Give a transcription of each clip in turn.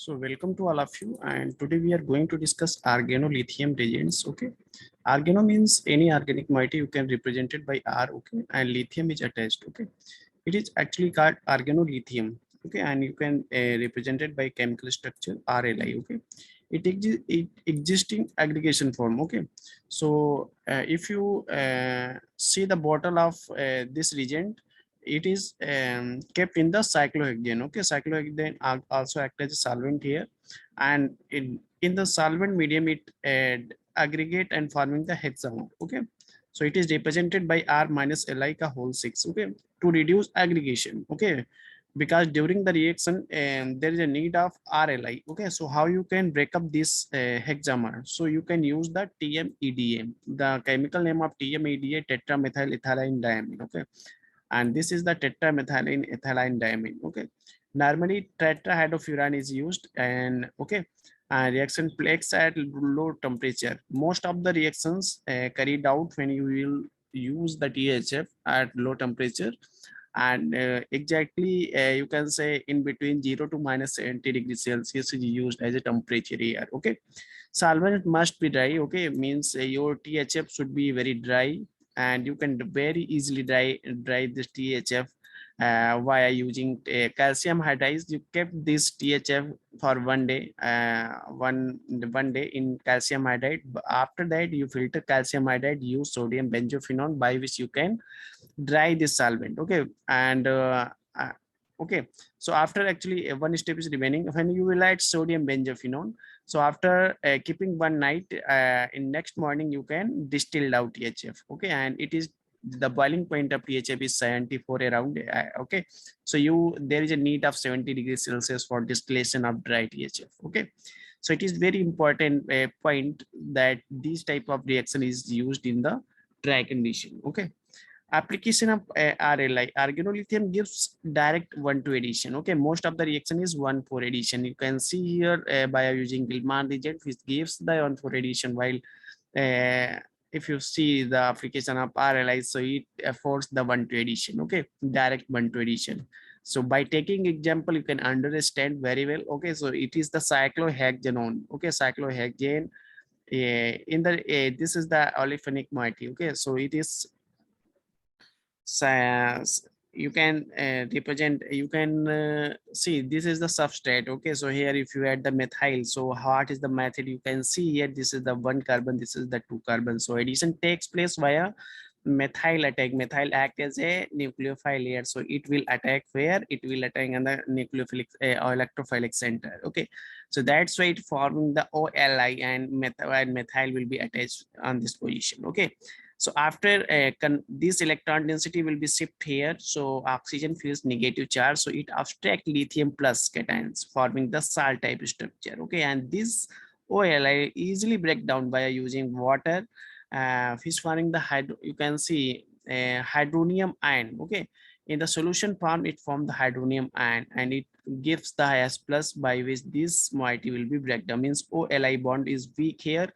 So welcome to all of you, and today we are going to discuss organolithium reagents. Okay, organo means any organic moiety you can represent it by R. Okay, and lithium is attached. Okay, it is actually called organolithium. Okay, and you can represent it by chemical structure RLI. Okay, it existing aggregation form. Okay, so if you see the bottle of this reagent, it is kept in the cyclohexane. Okay, cyclohexane also act as a solvent here, and in the solvent medium it aggregate and forming the hexamer. Okay, so it is represented by R minus Li ka whole 6. Okay, to reduce aggregation. Okay, because during the reaction there is a need of RLI. Okay, so how you can break up this hexamer? So you can use the TMEDA. The chemical name of TMEDA, tetramethyl ethylene diamine. Okay, and this is the tetramethylene ethylene diamine. Okay, normally tetrahydrofuran is used, and okay, reaction takes at low temperature. Most of the reactions carried out when you will use the THF at low temperature, and exactly you can say in between 0 to minus 70 degrees Celsius is used as a temperature here. Okay, solvent must be dry. Okay, means your THF should be very dry, and you can very easily dry this THF via using calcium hydride. You kept this THF for 1 day, one day in calcium hydride. After that, you filter calcium hydride, use sodium benzophenone, by which you can dry this solvent. Okay, and okay, so after actually one step is remaining. When you will add sodium benzophenone, so after keeping one night, in next morning you can distill out THF. Okay, and it is the boiling point of THF is 74 around. Okay, so there is a need of 70 degrees Celsius for distillation of dry THF. Okay, so it is very important point that this type of reaction is used in the dry condition. Okay, application of RLI, organolithium gives direct 1,2 addition. Okay, most of the reaction is 1,4 addition. You can see here by using Gilman reagent, which gives the 1,4 addition, while uh, if you see the application of RLI, so it affords the 1,2 addition. Okay, direct 1,2 addition. So by taking example, you can understand very well. Okay, so it is the cyclohexanone. Okay, cyclohexane. In the this is the olefinic moiety. Okay, so it is you can represent, you can see this is the substrate. Okay, so here if you add the methyl, so what is the method? You can see here, this is the 1 carbon, this is the 2 carbon. So addition takes place via methyl attack. Methyl act as a nucleophile here, so it will attack where it will attack on the nucleophilic or electrophilic center. Okay, so that's why it forming the OLI, and methyl will be attached on this position. Okay, so after this electron density will be shipped here, so oxygen feels negative charge, so it abstract lithium plus cations forming the salt type structure. Okay, and this OLI easily break down by using water, fish forming the hydro. You can see hydronium ion. Okay, in the solution form it form the hydronium ion, and it gives the S plus, by which this moiety will be breakdown. Means OLI bond is weak here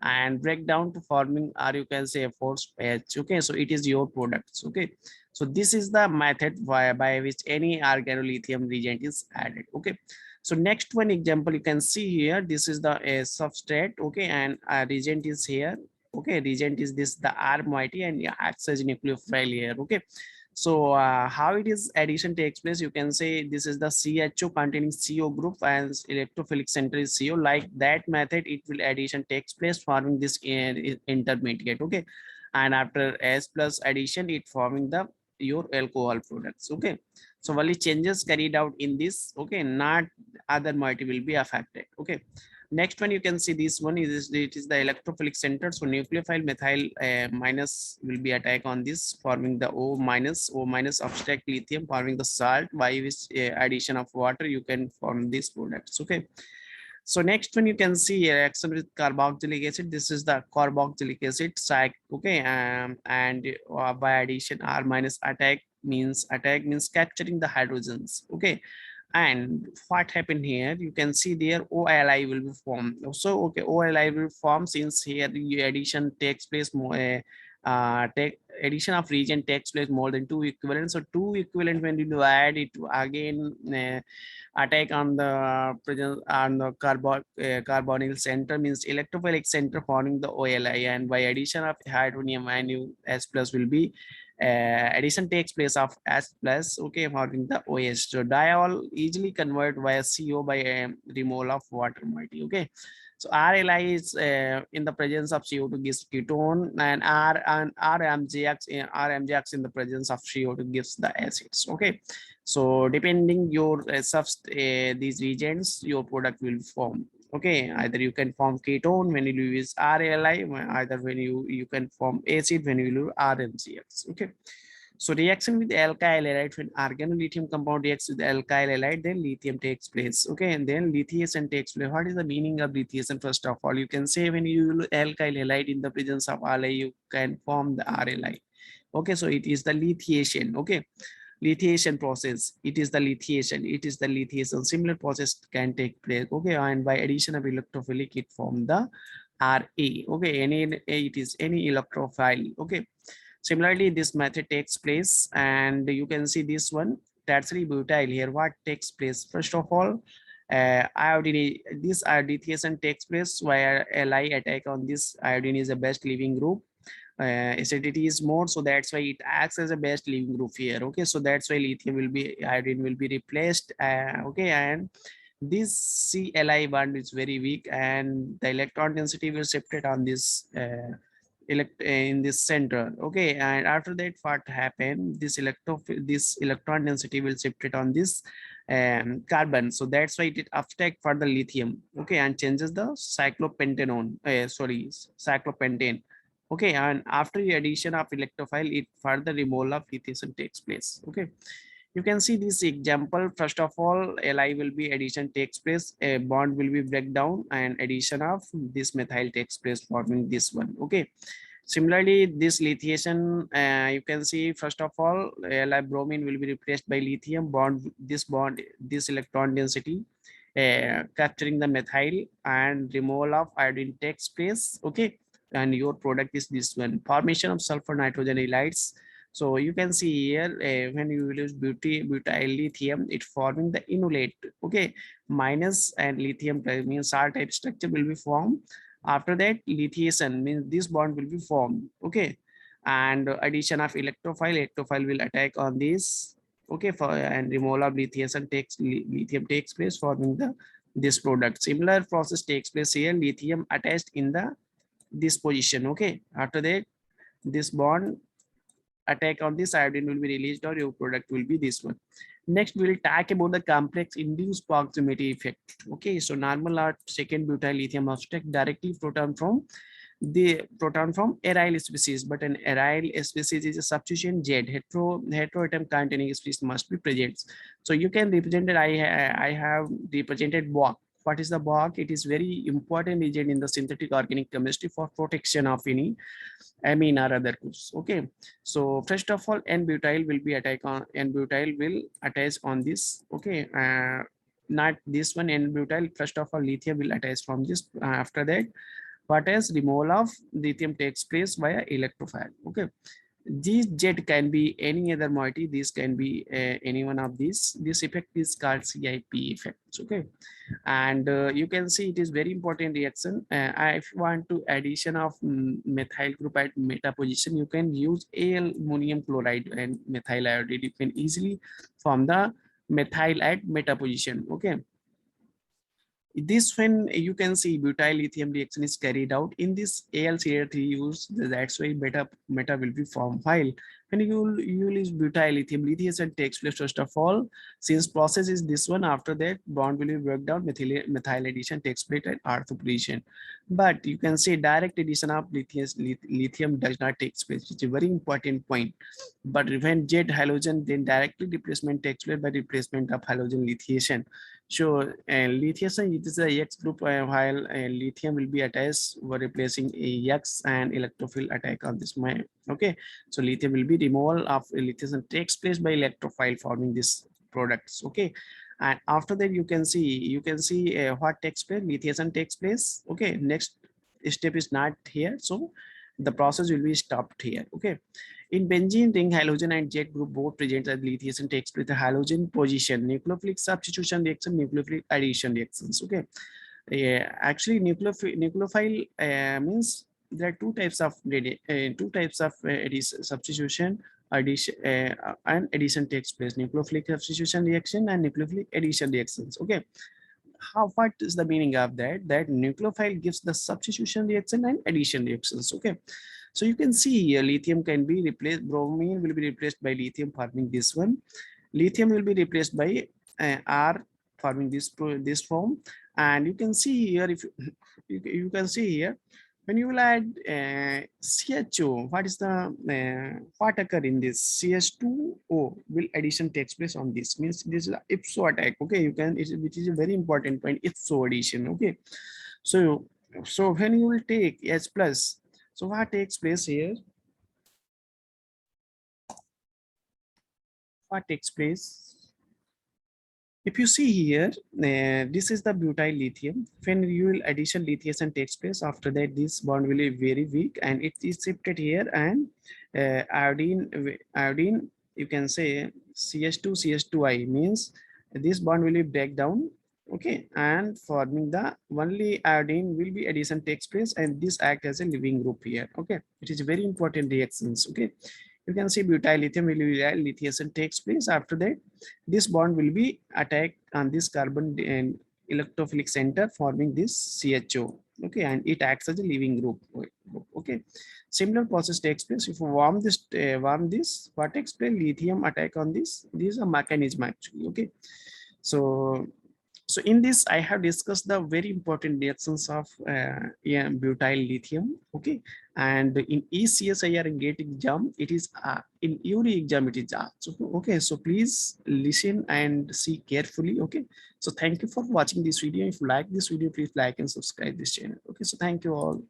and break down to forming, or you can say a force pH. Okay, so it is your products. Okay, so this is the method by which any organolithium reagent is added. Okay, so next one example you can see here, this is the substrate. Okay, and reagent is here. Okay, reagent is this the R moiety, and acts as nucleophile here. Okay, so how it is addition takes place, you can say this is the CHO containing CO group, and electrophilic center is CO. Like that method, it will addition takes place forming this intermediate. Okay, and after S plus addition, it forming the your alcohol products. Okay, so only changes carried out in this. Okay, not other moiety will be affected. Okay, next one you can see, this one is it is the electrophilic center, so nucleophile methyl minus will be attack on this, forming the O minus abstract lithium, forming the salt, by which addition of water you can form these products. Okay, so next one you can see reaction with carboxylic acid. This is the carboxylic acid site. Okay, and by addition R minus attack means capturing the hydrogens. Okay, and what happened here, you can see there OLI will be formed. So okay, OLI will form since here the addition takes place more take addition of region takes place more than two equivalent. So two equivalent, when you add it again, attack on the presence on the carbonyl center, means electrophilic center forming the OLI, and by addition of hydronium and S plus will be addition takes place of S plus, okay, forming the OH. So diol easily convert via CO by removal of water moiety, okay. So RLI is in the presence of CO2 gives ketone, and RMGX in the presence of CO2 gives the acids. Okay, so depending your these reagents, your product will form. Okay, either you can form ketone when you use RLI, either when you can form acid when you use RMGX. Okay. So reaction with alkyl halide, when organolithium compound reacts with alkyl halide, then lithium takes place. Okay, and then lithiation takes place. What is the meaning of lithiation? First of all, you can say when you use alkyl halide in the presence of Li, you can form the RLi. Okay, so it is the lithiation. Okay, lithiation process. It is the lithiation. It is the lithiation. Similar process can take place. Okay, and by addition of electrophilic, it form the Ra. Okay, it is any electrophile. Okay. Similarly, this method takes place, and you can see this one, tertiary butyl here. What takes place? First of all, iodine, this iodization takes place where Li attack on this iodine is a best leaving group. Acidity is more, so that's why it acts as a best leaving group here. Okay, so that's why lithium will be, iodine will be replaced. Okay, and this CLI bond is very weak, and the electron density will separate on this in this center. Okay, and after that, what happened, this electron density will separate on this carbon, so that's why it uptake for the lithium. Okay, and changes the cyclopentane. Okay, and after the addition of electrophile, it further removal of lithium takes place. Okay, you can see this example. First of all, Li will be addition takes place, a bond will be breakdown, and addition of this methyl takes place, forming this one. Okay, similarly, this lithiation, you can see first of all, Li bromine will be replaced by lithium bond, this electron density capturing the methyl, and removal of iodine takes place. Okay, and your product is this one, formation of sulfur nitrogen halides. So you can see here, when you use butyl lithium, it forming the inulate. Okay, minus and lithium means R type structure will be formed. After that, lithiation means this bond will be formed. Okay, and addition of electrophile will attack on this. Okay, for and removal of lithium takes place, forming the this product. Similar process takes place here. Lithium attached in the this position. Okay, after that, this bond attack on this iodine will be released, or your product will be this one. Next, we will talk about the complex induced proximity effect. Okay, so normal or second butyl lithium abstract directly proton from aryl species, but an aryl species is a substituent Z, heteroatom containing species must be present. So you can represent it. I have represented BOC. What is the BOC? It is very important agent in the synthetic organic chemistry for protection of any amine or other groups. Okay, so first of all, n-butyl will be n-butyl will attach on this. Okay, not this one, n-butyl. First of all, lithium will attach from this. After that, what else? Removal of lithium takes place via electrophile. Okay, this jet can be any other moiety. This can be any one of these. This effect is called CIP effect. Okay, and you can see it is very important reaction. If you want to addition of methyl group at meta position, you can use Al ammonium chloride and methyl iodide. You can easily form the methyl at meta position. Okay, this, when you can see butyl lithium reaction is carried out in this AlCl3 use, that's why meta will be formed. While when you use butyl lithium, lithiation takes place first of all, since process is this one. After that, bond will be broken down, methyl addition takes place at ortho position. But you can say direct addition of lithium does not take place, which is a very important point. But when Z halogen, then directly replacement takes place by replacement of halogen lithiation. So lithium, it is a X group, while lithium will be attached over replacing a X, and electrophile attack on this. Okay, so lithium will be removal of lithium takes place by electrophile forming these products. Okay, and after that, you can see what takes place. Lithium takes place. Okay, next step is not here. So the process will be stopped here. Okay. In benzene ring, halogen and jet group both present as lithium takes place the halogen position, nucleophilic substitution reaction, nucleophilic addition reactions. Okay. Yeah, actually, nucleophile means there are two types of substitution addition and addition takes place: nucleophilic substitution reaction and nucleophilic addition reactions. Okay, what is the meaning of that? That nucleophile gives the substitution reaction and addition reactions. Okay, so you can see here lithium can be replaced, bromine will be replaced by lithium forming this one, lithium will be replaced by R forming this form. And you can see here, if you can see here, when you will add CHO, what is the what occur in this CH2O will addition takes place on this, means this is a ipso attack. Okay, you can, which is a very important point, ipso addition. Okay, so when you will take H plus, so what takes place here? What takes place? If you see here, this is the butyl lithium. When you will addition lithium takes place, after that this bond will be very weak and it is shifted here, and iodine, you can say CH2I means this bond will be break down. Okay, and forming the only iodine will be addition takes place, and this act as a living group here. Okay, it is very important reactions. Okay, you can see butyl lithium will be lithium takes place. After that, this bond will be attacked on this carbon and electrophilic center, forming this CHO. Okay, and it acts as a living group. Okay, similar process takes place. If you warm this, what takes place? Lithium attack on this. This is a mechanism actually. Okay, so in this I have discussed the very important reactions of butyl lithium. Okay, and in ECSIR in GATE exam it is in URI exam it is so okay, so please listen and see carefully. Okay, so thank you for watching this video. If you like this video, please like and subscribe this channel. Okay, so thank you all.